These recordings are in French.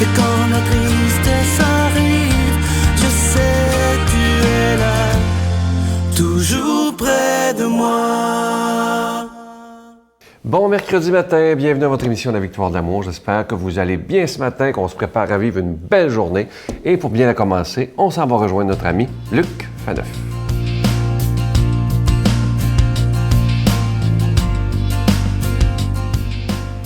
Et quand la tristesse arrive, je sais tu es là, toujours près de moi. Bon mercredi matin, bienvenue à votre émission La Victoire de l'amour. J'espère que vous allez bien ce matin, qu'on se prépare à vivre une belle journée. Et pour bien la commencer, on s'en va rejoindre notre ami Luc Faneuf.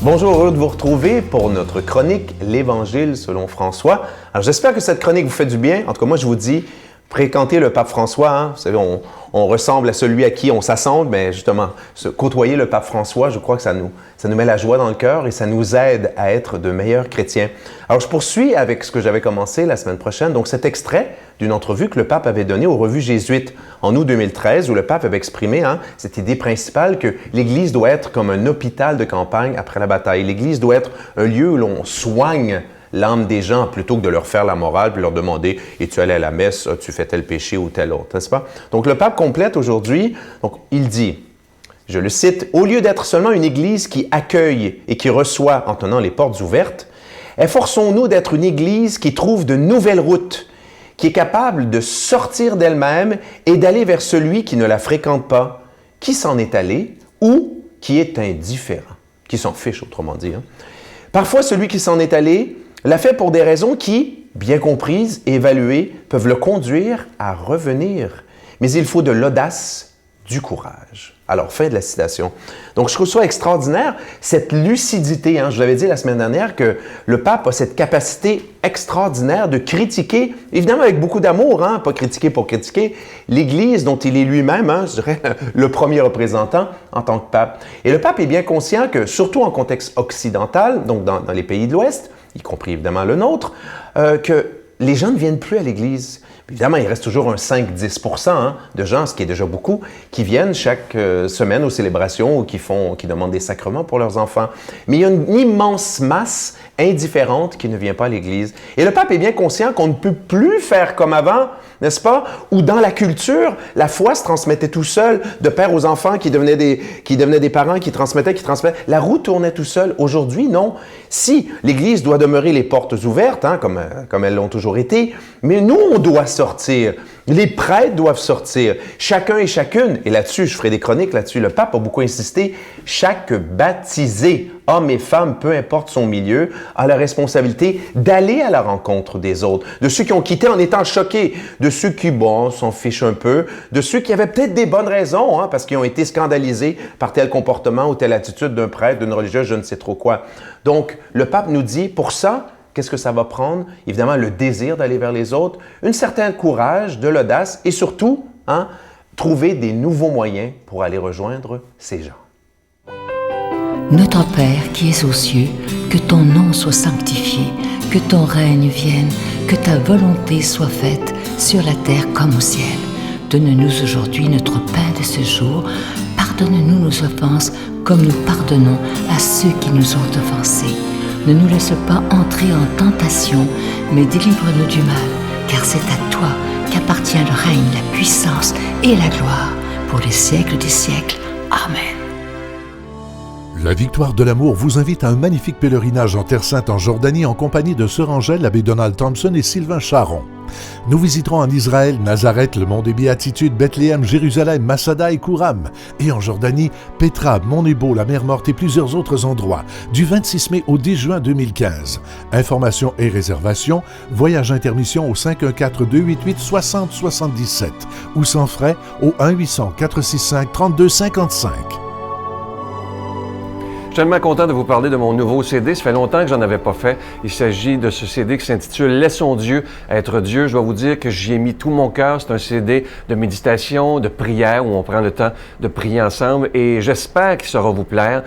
Bonjour, heureux de vous retrouver pour notre chronique L'Évangile selon François. Alors j'espère que cette chronique vous fait du bien. En tout cas, moi je vous dis, fréquentez le pape François. Hein? Vous savez, on ressemble à celui à qui on s'assemble, mais justement, côtoyer le pape François, je crois que ça nous met la joie dans le cœur et ça nous aide à être de meilleurs chrétiens. Alors je poursuis avec ce que j'avais commencé la semaine prochaine, donc cet extrait d'une entrevue que le pape avait donnée aux revues jésuites en août 2013, où le pape avait exprimé cette idée principale que l'Église doit être comme un hôpital de campagne après la bataille. L'Église doit être un lieu où l'on soigne l'âme des gens plutôt que de leur faire la morale puis leur demander « Es-tu allé à la messe? As-tu fait tel péché ou tel autre? » N'est-ce pas? Donc le pape complète aujourd'hui, donc il dit, je le cite, « Au lieu d'être seulement une Église qui accueille et qui reçoit en tenant les portes ouvertes, efforçons-nous d'être une Église qui trouve de nouvelles routes, qui est capable de sortir d'elle-même et d'aller vers celui qui ne la fréquente pas, qui s'en est allé ou qui est indifférent, qui s'en fiche autrement dit. Parfois, celui qui s'en est allé l'a fait pour des raisons qui, bien comprises et évaluées, peuvent le conduire à revenir. Mais il faut de l'audace, du courage. » Alors, fin de la citation. Donc, je trouve ça extraordinaire, cette lucidité. Je vous l'avais dit la semaine dernière que le pape a cette capacité extraordinaire de critiquer, évidemment avec beaucoup d'amour, pas critiquer pour critiquer, l'Église dont il est lui-même, je dirais, le premier représentant en tant que pape. Et le pape est bien conscient que, surtout en contexte occidental, donc dans les pays de l'Ouest, y compris évidemment le nôtre, que les gens ne viennent plus à l'Église. Évidemment, il reste toujours un 5-10% de gens, ce qui est déjà beaucoup, qui viennent chaque semaine aux célébrations ou qui demandent des sacrements pour leurs enfants. Mais il y a une immense masse indifférente qui ne vient pas à l'Église. Et le pape est bien conscient qu'on ne peut plus faire comme avant, n'est-ce pas? Où dans la culture, la foi se transmettait tout seul, de père aux enfants qui devenaient des parents, qui transmettaient. La roue tournait tout seul. Aujourd'hui, non. Si l'Église doit demeurer les portes ouvertes, comme elles l'ont toujours été, mais nous, on doit sortir. Les prêtres doivent sortir. Chacun et chacune, et là-dessus, je ferai des chroniques là-dessus, le pape a beaucoup insisté, chaque baptisé, homme et femme, peu importe son milieu, a la responsabilité d'aller à la rencontre des autres, de ceux qui ont quitté en étant choqués, de ceux qui, s'en fichent un peu, de ceux qui avaient peut-être des bonnes raisons, parce qu'ils ont été scandalisés par tel comportement ou telle attitude d'un prêtre, d'une religieuse, je ne sais trop quoi. Donc, le pape nous dit, pour ça, qu'est-ce que ça va prendre? Évidemment, le désir d'aller vers les autres, un certain courage, de l'audace et surtout, trouver des nouveaux moyens pour aller rejoindre ces gens. Notre Père qui es aux cieux, que ton nom soit sanctifié, que ton règne vienne, que ta volonté soit faite sur la terre comme au ciel. Donne-nous aujourd'hui notre pain de ce jour. Pardonne-nous nos offenses comme nous pardonnons à ceux qui nous ont offensés. Ne nous laisse pas entrer en tentation, mais délivre-nous du mal, car c'est à toi qu'appartient le règne, la puissance et la gloire, pour les siècles des siècles. Amen. La Victoire de l'amour vous invite à un magnifique pèlerinage en Terre Sainte en Jordanie en compagnie de Sœur Angèle, l'abbé Donald Thompson et Sylvain Charon. Nous visiterons en Israël, Nazareth, le mont des Béatitudes, Bethléem, Jérusalem, Masada et Kouram. Et en Jordanie, Petra, Mont Nebo, la mer Morte et plusieurs autres endroits, du 26 mai au 10 juin 2015. Informations et réservations, voyage intermission au 514-288-6077 ou sans frais au 1-800-465-3255. Je suis tellement content de vous parler de mon nouveau CD. Ça fait longtemps que j'en avais pas fait. Il s'agit de ce CD qui s'intitule « Laissons Dieu être Dieu ». Je dois vous dire que j'y ai mis tout mon cœur. C'est un CD de méditation, de prière, où on prend le temps de prier ensemble. Et j'espère qu'il saura vous plaire.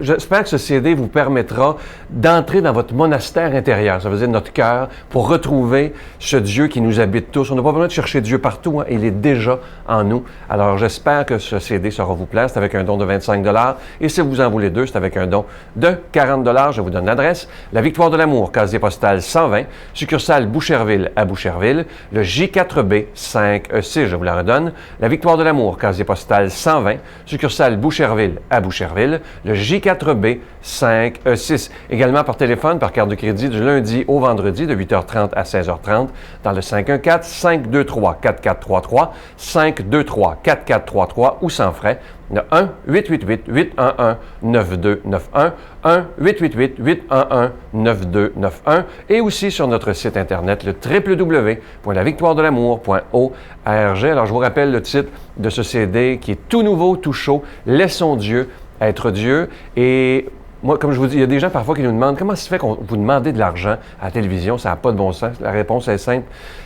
J'espère que ce CD vous permettra d'entrer dans votre monastère intérieur. Ça veut dire notre cœur, pour retrouver ce Dieu qui nous habite tous. On n'a pas besoin de chercher Dieu partout. Il est déjà en nous. Alors, j'espère que ce CD saura vous plaire. C'est avec un don de 25 $. Et si vous en voulez deux, c'est juste avec un don de 40 $. Je vous donne l'adresse. La Victoire de l'amour, casier postal 120, succursale Boucherville à Boucherville. Le J4B 5E6, je vous la redonne. La Victoire de l'amour, casier postal 120, succursale Boucherville à Boucherville. Le J4B 5E6. Également par téléphone, par carte de crédit du lundi au vendredi de 8h30 à 16h30 dans le 514-523-4433, 523-4433 ou sans frais. Le 1-888-811-9291, 1-888-811-9291 et aussi sur notre site internet, le www.lavictoiredelamour.org. Alors, je vous rappelle le titre de ce CD qui est tout nouveau, tout chaud, « Laissons Dieu être Dieu ». Et moi, comme je vous dis, il y a des gens parfois qui nous demandent comment ça se fait qu'on vous demandez de l'argent à la télévision, ça n'a pas de bon sens. La réponse est simple.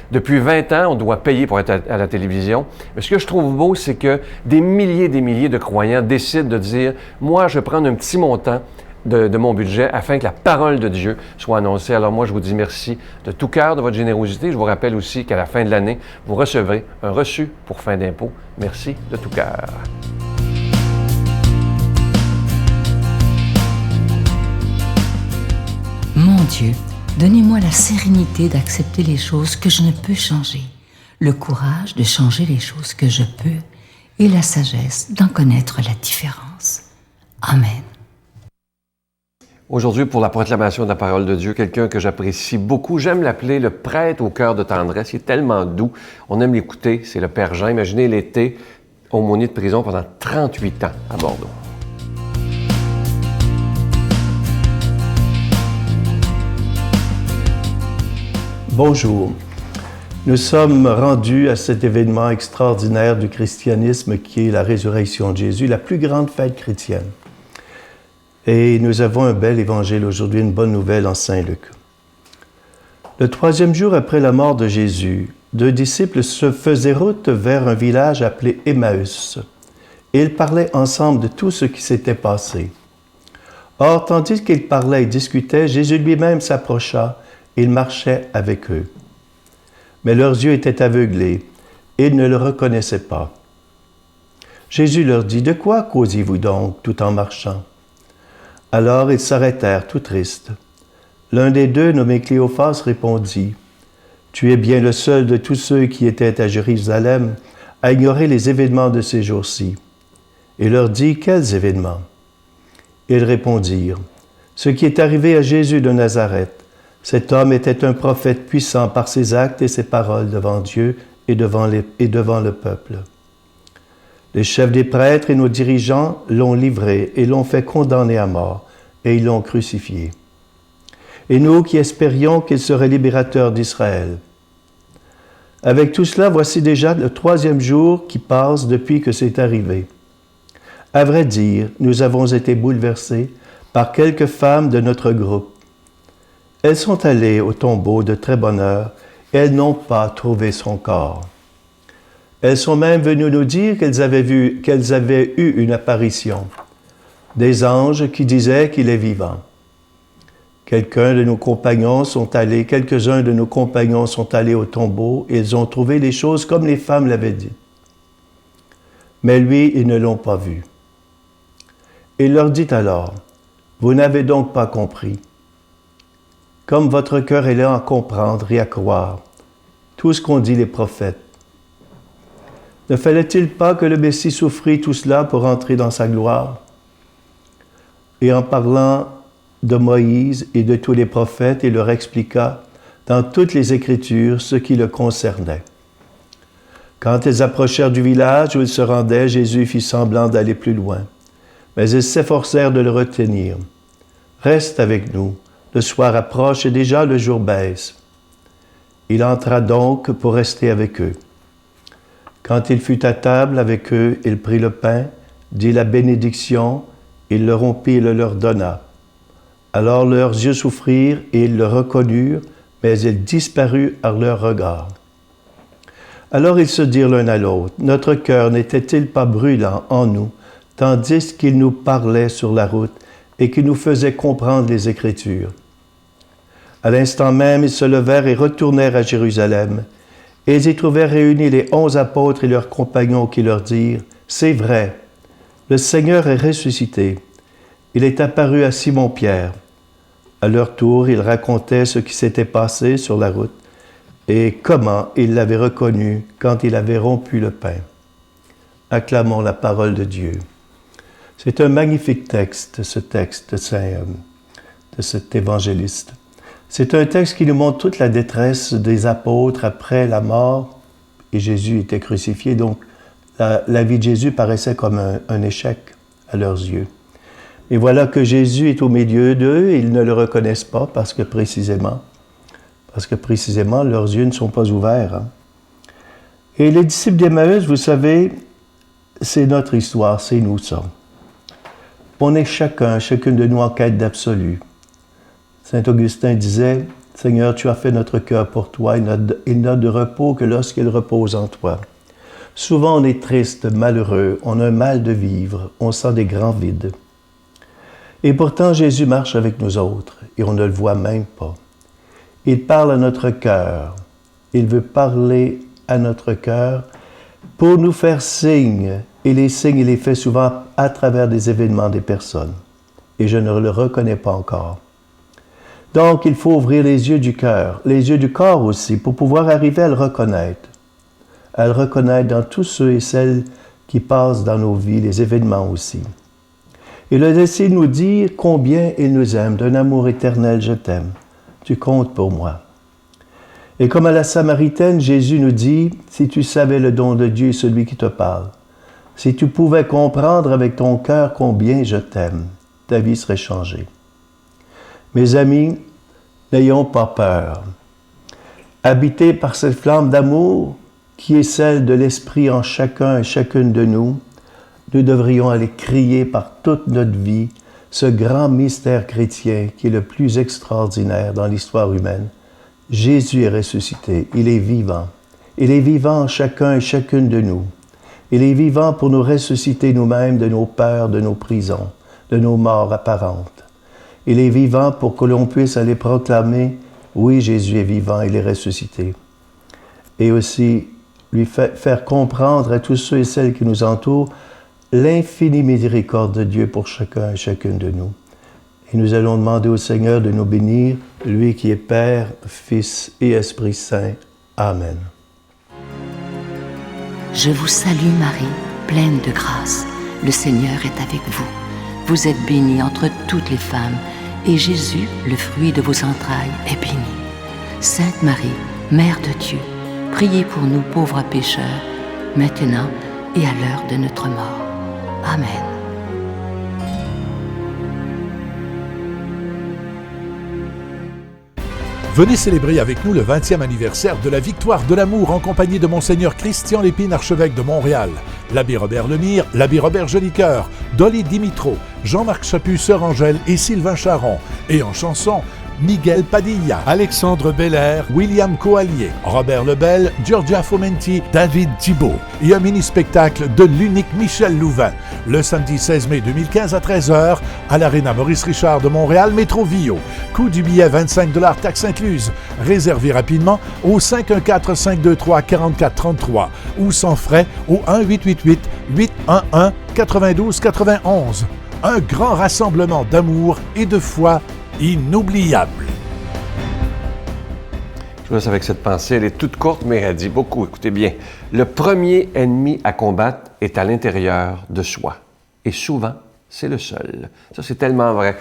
Depuis 20 ans, on doit payer pour être à la télévision. Mais ce que je trouve beau, c'est que des milliers de croyants décident de dire « Moi, je vais prendre un petit montant de mon budget afin que la parole de Dieu soit annoncée. » Alors moi, je vous dis merci de tout cœur de votre générosité. Je vous rappelle aussi qu'à la fin de l'année, vous recevrez un reçu pour fin d'impôt. Merci de tout cœur. Mon Dieu, donnez-moi la sérénité d'accepter les choses que je ne peux changer, le courage de changer les choses que je peux et la sagesse d'en connaître la différence. Amen. Aujourd'hui, pour la proclamation de la parole de Dieu, quelqu'un que j'apprécie beaucoup, j'aime l'appeler le prêtre au cœur de tendresse. Il est tellement doux, on aime l'écouter, c'est le Père Jean. Imaginez l'été, aumônier de prison pendant 38 ans à Bordeaux. Bonjour. Nous sommes rendus à cet événement extraordinaire du christianisme qui est la résurrection de Jésus, la plus grande fête chrétienne. Et nous avons un bel évangile aujourd'hui, une bonne nouvelle en Saint-Luc. Le 3e jour après la mort de Jésus, 2 disciples se faisaient route vers un village appelé Emmaüs. Et ils parlaient ensemble de tout ce qui s'était passé. Or, tandis qu'ils parlaient et discutaient, Jésus lui-même s'approcha. Il marchait avec eux. Mais leurs yeux étaient aveuglés et ils ne le reconnaissaient pas. Jésus leur dit, « De quoi causez-vous donc tout en marchant? » Alors ils s'arrêtèrent tout tristes. L'un des deux, nommé Cléophas, répondit, « Tu es bien le seul de tous ceux qui étaient à Jérusalem à ignorer les événements de ces jours-ci. » Et leur dit, « Quels événements? » Ils répondirent, « Ce qui est arrivé à Jésus de Nazareth. Cet homme était un prophète puissant par ses actes et ses paroles devant Dieu et devant le peuple. Les chefs des prêtres et nos dirigeants l'ont livré et l'ont fait condamner à mort, et ils l'ont crucifié. Et nous qui espérions qu'il serait libérateur d'Israël. Avec tout cela, voici déjà le 3e jour qui passe depuis que c'est arrivé. À vrai dire, nous avons été bouleversés par quelques femmes de notre groupe. Elles sont allées au tombeau de très bonne heure et elles n'ont pas trouvé son corps. Elles sont même venues nous dire qu'elles avaient eu une apparition, des anges qui disaient qu'il est vivant. Quelques-uns de nos compagnons sont allés au tombeau et ils ont trouvé les choses comme les femmes l'avaient dit. Mais lui, ils ne l'ont pas vu. Il leur dit alors, « Vous n'avez donc pas compris. Comme votre cœur est là à comprendre et à croire tout ce qu'ont dit les prophètes. Ne fallait-il pas que le Messie souffrit tout cela pour entrer dans sa gloire? » Et en parlant de Moïse et de tous les prophètes, il leur expliqua dans toutes les Écritures ce qui le concernait. Quand ils approchèrent du village où ils se rendaient, Jésus fit semblant d'aller plus loin, mais ils s'efforcèrent de le retenir. « Reste avec nous. Le soir approche et déjà le jour baisse. » Il entra donc pour rester avec eux. Quand il fut à table avec eux, il prit le pain, dit la bénédiction, il le rompit et le leur donna. Alors leurs yeux s'ouvrirent et ils le reconnurent, mais il disparut à leur regard. Alors ils se dirent l'un à l'autre, « Notre cœur n'était-il pas brûlant en nous, tandis qu'il nous parlait sur la route et qu'il nous faisait comprendre les Écritures? » À l'instant même, ils se levèrent et retournèrent à Jérusalem. Et ils y trouvèrent réunis les 11 apôtres et leurs compagnons qui leur dirent, « C'est vrai, le Seigneur est ressuscité, Il est apparu à Simon-Pierre. À leur tour, ils racontaient ce qui s'était passé sur la route et comment il l'avait reconnu quand il avait rompu le pain. Acclamons la parole de Dieu. C'est un magnifique texte, ce texte de cet évangéliste. C'est un texte qui nous montre toute la détresse des apôtres après la mort et Jésus était crucifié. Donc, la vie de Jésus paraissait comme un échec à leurs yeux. Et voilà que Jésus est au milieu d'eux et ils ne le reconnaissent pas parce que précisément, leurs yeux ne sont pas ouverts. Hein. Et les disciples d'Emmaüs, vous savez, c'est notre histoire, c'est nous ça. On est chacune de nous en quête d'absolu. Saint Augustin disait, « Seigneur, tu as fait notre cœur pour toi, il n'a de repos que lorsqu'il repose en toi. » Souvent on est triste, malheureux, on a un mal de vivre, on sent des grands vides. Et pourtant, Jésus marche avec nous autres, et on ne le voit même pas. Il parle à notre cœur. Il veut parler à notre cœur pour nous faire signe. Et les signes, il les fait souvent à travers des événements des personnes. Et je ne le reconnais pas encore. Donc, il faut ouvrir les yeux du cœur, les yeux du corps aussi, pour pouvoir arriver à le reconnaître. À le reconnaître dans tous ceux et celles qui passent dans nos vies, les événements aussi. Et le laisser nous dire combien il nous aime, d'un amour éternel, je t'aime, tu comptes pour moi. Et comme à la Samaritaine, Jésus nous dit, si tu savais le don de Dieu et celui qui te parle, si tu pouvais comprendre avec ton cœur combien je t'aime, ta vie serait changée. Mes amis, n'ayons pas peur. Habités par cette flamme d'amour qui est celle de l'Esprit en chacun et chacune de nous, nous devrions aller crier par toute notre vie ce grand mystère chrétien qui est le plus extraordinaire dans l'histoire humaine. Jésus est ressuscité, il est vivant. Il est vivant en chacun et chacune de nous. Il est vivant pour nous ressusciter nous-mêmes de nos peurs, de nos prisons, de nos morts apparentes. Il est vivant pour que l'on puisse aller proclamer « Oui, Jésus est vivant, il est ressuscité ». Et aussi lui faire comprendre à tous ceux et celles qui nous entourent l'infinie miséricorde de Dieu pour chacun et chacune de nous. Et nous allons demander au Seigneur de nous bénir, lui qui est Père, Fils et Esprit Saint. Amen. Je vous salue Marie, pleine de grâce. Le Seigneur est avec vous. Vous êtes bénie entre toutes les femmes, et Jésus, le fruit de vos entrailles, est béni. Sainte Marie, Mère de Dieu, priez pour nous pauvres pécheurs, maintenant et à l'heure de notre mort. Amen. Venez célébrer avec nous le 20e anniversaire de la Victoire de l'amour en compagnie de Monseigneur Christian Lépine, archevêque de Montréal, l'abbé Robert Lemire, l'abbé Robert Jolicoeur, Dolly Dimitro, Jean-Marc Chaput, Sœur Angèle et Sylvain Charon. Et en chanson, Miguel Padilla, Alexandre Belair, William Coallier, Robert Lebel, Giorgia Fomenti, David Thibault. Et un mini-spectacle de l'unique Michel Louvain, le samedi 16 mai 2015 à 13h à l'Arena Maurice Richard de Montréal, Métro Vio. Coût du billet 25 $, taxes incluses. Réservez rapidement au 514-523-4433 ou sans frais au 1-888-811-9291. Un grand rassemblement d'amour et de foi inoubliable. Je vous laisse avec cette pensée. Elle est toute courte, mais elle dit beaucoup. Écoutez bien. Le premier ennemi à combattre est à l'intérieur de soi. Et souvent, c'est le seul. Ça, c'est tellement vrai.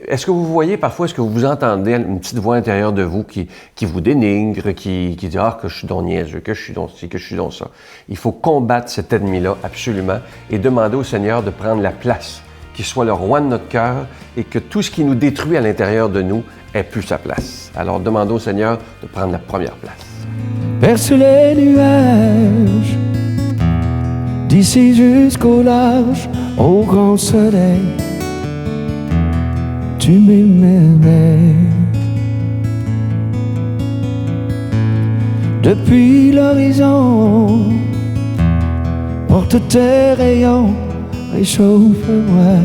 Est-ce que vous voyez parfois, est-ce que vous entendez une petite voix intérieure de vous qui vous dénigre, qui dit « Ah, que je suis donc niaiseux, que je suis donc ci, que je suis donc ça ». Il faut combattre cet ennemi-là, absolument, et demander au Seigneur de prendre la place, qu'il soit le roi de notre cœur et que tout ce qui nous détruit à l'intérieur de nous ait plus sa place. Alors, demandons au Seigneur de prendre la première place. Perce les nuages, d'ici jusqu'au large, au grand soleil, tu m'émerveilles. Depuis l'horizon, porte tes rayons, réchauffe-moi.